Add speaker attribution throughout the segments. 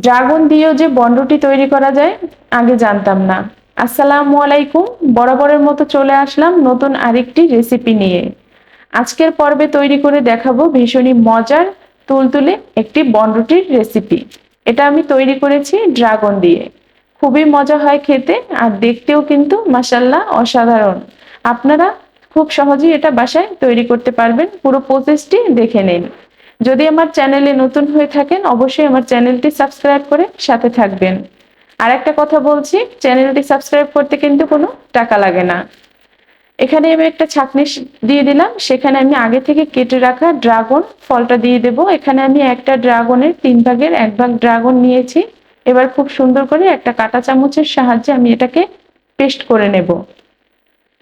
Speaker 1: Dragon দিয়েও যে বনরুটি তৈরি করা যায় আগে জানতাম না। আসসালামু আলাইকুম। বরাবরের মতো চলে আসলাম নতুন আরেকটি রেসিপি নিয়ে। আজকের পর্বে তৈরি করে দেখাবো ভীষণই মজার তুলতুলে একটি বনরুটির রেসিপি। এটা আমি তৈরি করেছি ড্রাগন দিয়ে। খুবই মজা হয় খেতে আর দেখতেও কিন্তু মাশাআল্লাহ অসাধারণ। আপনারা খুব সহজেই এটা বাসায় তৈরি করতে পারবেন। পুরো প্রসেসটি দেখে নিন। যদি আমার চ্যানেলে নতুন হয়ে থাকেন অবশ্যই আমার চ্যানেলটি সাবস্ক্রাইব করে সাথে থাকবেন। আর একটা কথা বলছি, চ্যানেলটি সাবস্ক্রাইব করতে কিন্তু কোনো টাকা লাগে না। এখানে আমি একটা ছাঁকনি দিয়ে দিলাম, সেখানে আমি আগে থেকে কেটে রাখা ড্রাগন ফলটা দিয়ে দেব। এখানে আমি একটা ড্রাগনের 3 ভাগের 1 ভাগ ড্রাগন নিয়েছি। এবার খুব সুন্দর করে একটা কাঁটা চামচের সাহায্যে আমি এটাকে পেস্ট করে নেব।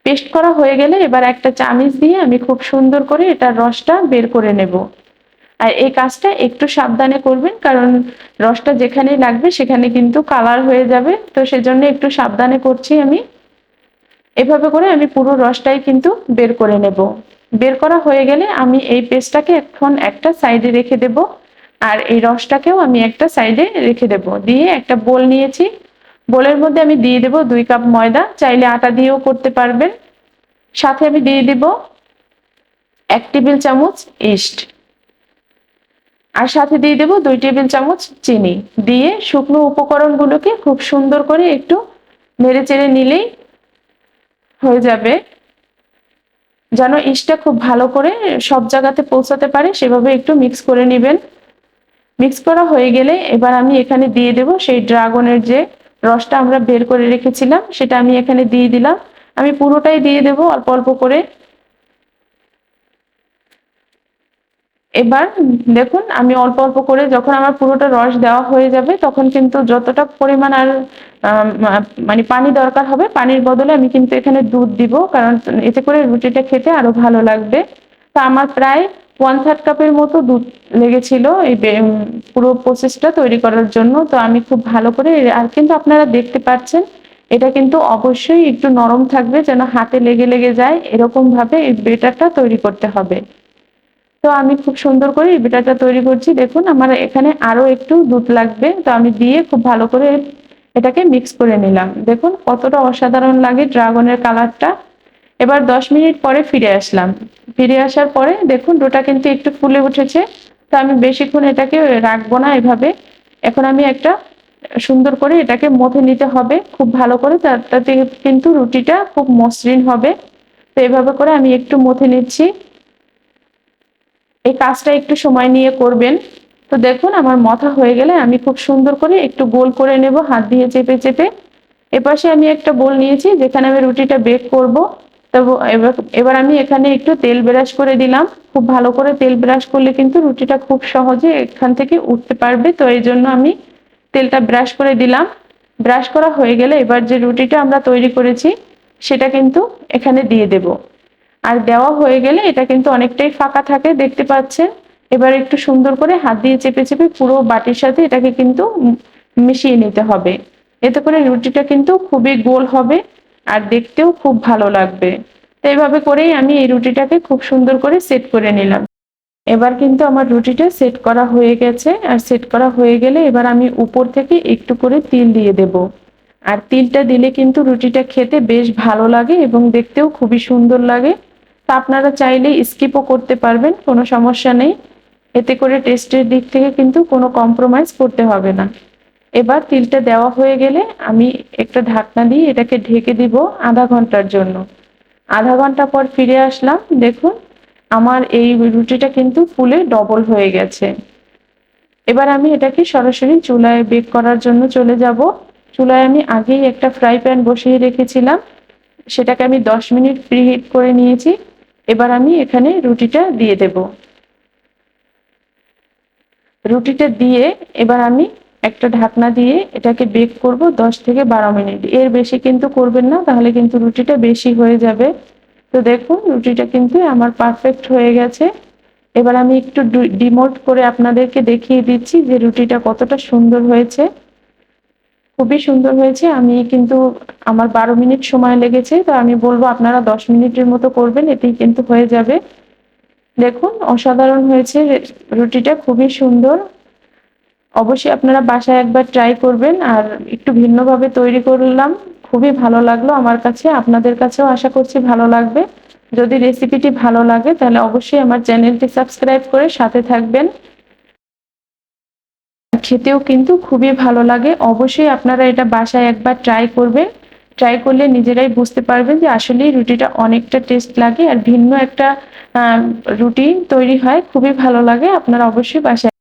Speaker 1: পেস্ট করা হয়ে গেলে এবার একটা চামিচ দিয়ে আমি খুব সুন্দর করে এটার রসটা বের করে নেব। আর এই কাজটা একটু সাবধানে করবেন, কারণ রসটা যেখানেই লাগবে সেখানে কিন্তু কালার হয়ে যাবে, তো সেজন্য একটু সাবধানে করছি আমি। এভাবে করে আমি পুরো রসটাই কিন্তু বের করে নেব। বের করা হয়ে গেলে আমি এই পেস্টটাকে এখন একটা সাইডে রেখে দেব। আর এই রসটাকেও আমি একটা সাইডে রেখে দেব। দিয়ে একটা বোল নিয়েছি, বোলের মধ্যে আমি দিয়ে দেব 2 কাপ ময়দা, চাইলে আটা দিয়েও করতে পারবেন। সাথে আমি দিয়ে দেব 1 টেবিল চামচ ইস্ট, আর সাথে দিয়ে দেব 2 টেবিল চামচ চিনি। দিয়ে শুকনো উপকরণগুলোকে খুব সুন্দর করে একটু নেড়ে চেড়ে নিলেই হয়ে যাবে। যেন ইস্টটা খুব ভালো করে সব জায়গাতে পৌঁছাতে পারে সেভাবে একটু মিক্স করে নেবেন। মিক্স করা হয়ে গেলে এবার আমি এখানে দিয়ে দেব সেই ড্রাগনের যে রসটা আমরা বের করে রেখেছিলাম, সেটা আমি এখানে দিয়ে দিলাম। আমি পুরোটাই দিয়ে দেব অল্প অল্প করে। এবার দেখুন আমি অল্প অল্প করে যখন আমার পুরোটা রস দেওয়া হয়ে যাবে তখন কিন্তু যতটা পরিমাণ আর মানে পানি দরকার হবে, পানির বদলে আমি কিন্তু এখানে দুধ দিব, কারণ এতে করে রুটিটা খেতে আরো ভালো লাগবে। তো আমার প্রায় 1/3 কাপের মতো দুধ লেগেছিল এই পুরো প্রসেসটা তৈরি করার জন্য। তো আমি খুব ভালো করে, আর কিন্তু আপনারা দেখতে পাচ্ছেন এটা কিন্তু অবশ্যই একটু নরম থাকবে, যেন হাতে লেগে লেগে যায় এরকম ভাবে এই বেটারটা তৈরি করতে হবে। তো আমি খুব সুন্দর করে এই ব্যাটারটা তৈরি করছি। দেখুন আমার এখানে আরো একটু দুধ লাগবে, তো আমি দিয়ে খুব ভালো করে এটাকে মিক্স করে নিলাম। দেখুন কতটা অসাধারণ লাগে ড্রাগনের কালারটা। এবার 10 মিনিট পরে ফিরে আসলাম। ফিরে আসার পরে দেখুন ডোটা কিন্তু একটু ফুলে উঠেছে। তো আমি বেশিক্ষণ এটাকে রাখবো না এভাবে। এখন আমি একটা সুন্দর করে এটাকে মথে নিতে হবে খুব ভালো করে, তাতে কিন্তু রুটিটা খুব মসৃণ হবে। তো এভাবে করে আমি একটু মথে নিচ্ছি। এই কাজটা একটু সময় নিয়ে করবেন। তো দেখুন আমার মথা হয়ে গেলে আমি খুব সুন্দর করে একটু গোল করে নেব হাত দিয়ে চেপে চেপে। এপাশে আমি একটা বোল নিয়েছি যেখানে আমি রুটিটা বেক করব। তো এবার আমি এখানে একটু তেল ব্রাশ করে দিলাম। খুব ভালো করে তেল ব্রাশ করলে কিন্তু রুটিটা খুব সহজে এখান থেকে উঠতে পারবে, তো এই জন্য আমি তেলটা ব্রাশ করে দিলাম। ব্রাশ করা হয়ে গেলে এবার যে রুটিটা আমরা তৈরি করেছি সেটা কিন্তু এখানে দিয়ে দেব। আর দেওয়া হয়ে গেলে এটা কিন্তু অনেকটাই ফাঁকা থাকে দেখতে পাচ্ছেন। এবার একটু সুন্দর করে হাত দিয়ে চেপে চেপে পুরো বাটির সাথে এটাকে কিন্তু মিশিয়ে নিতে হবে। এতে করে রুটিটা কিন্তু খুবই গোল হবে আর দেখতেও খুব ভালো লাগবে। তো এইভাবে করেই আমি এই রুটিটাকে খুব সুন্দর করে সেট করে নিলাম। এবার কিন্তু আমার রুটিটা সেট করা হয়ে গেছে। আর সেট করা হয়ে গেলে এবার আমি উপর থেকে একটু করে তিল দিয়ে দেব। আর তিলটা দিলে কিন্তু রুটিটা খেতে বেশ ভালো লাগে এবং দেখতেও খুবই সুন্দর লাগে। তা আপনারা চাইলে স্কিপও করতে পারবেন, কোনো সমস্যা নেই। এতে করে টেস্টের দিক থেকে কিন্তু কোনো কম্প্রোমাইজ করতে হবে না। এবার তিলটা দেওয়া হয়ে গেলে আমি একটা ঢাকনা দিয়ে এটাকে ঢেকে দিব আধা ঘন্টার জন্য। আধা ঘন্টা পর ফিরে আসলাম। দেখুন আমার এই রুটিটা কিন্তু ফুলে ডবল হয়ে গেছে। এবার আমি এটাকে সরাসরি চুলায় বেক করার জন্য চলে যাব। চুলায় আমি আগেই একটা ফ্রাই প্যান বসিয়ে রেখেছিলাম, সেটাকে আমি 10 মিনিট প্রিহিট করে নিয়েছি। এবার আমি এখানে রুটিটা দিয়ে দেব। রুটিটা দিয়ে এবার আমি একটা ঢাকনা দিয়ে এটাকে বেক করব 10 থেকে 12 মিনিট। এর বেশি কিন্তু করবেন না, তাহলে কিন্তু রুটিটা বেশি হয়ে যাবে। তো দেখুন রুটিটা কিন্তু আমার পারফেক্ট হয়ে গেছে। এবার আমি একটু ডিমোল্ড করে আপনাদেরকে দেখিয়ে দিচ্ছি যে রুটিটা কতটা সুন্দর হয়েছে। খুবই সুন্দর হয়েছে। আমি কিন্তু আমার 12 মিনিট সময় লেগেছে, তো আমি বলবো আপনারা 10 মিনিটের মতো করবেন, এতেই কিন্তু হয়ে যাবে। দেখুন অসাধারণ হয়েছে রুটিটা, খুবই সুন্দর। অবশ্যই আপনারা বাসায় একবার ট্রাই করবেন। আর একটু ভিন্নভাবে তৈরি করলাম, খুবই ভালো লাগলো আমার কাছে, আপনাদের কাছেও আশা করছি ভালো লাগবে। যদি রেসিপিটি ভালো লাগে তাহলে অবশ্যই আমার চ্যানেলটি সাবস্ক্রাইব করে সাথে থাকবেন। খেতেও কিন্তু খুবই ভালো লাগে। অবশ্যই আপনারা এটা বাসায় একবার ট্রাই করবেন। ট্রাই করলে নিজেরাই বুঝতে পারবেন যে আসলেই রুটিটা অনেকটা টেস্ট লাগে আর ভিন্ন একটা রুটি তৈরি হয়, খুবই ভালো লাগে। আপনারা অবশ্যই বাসায়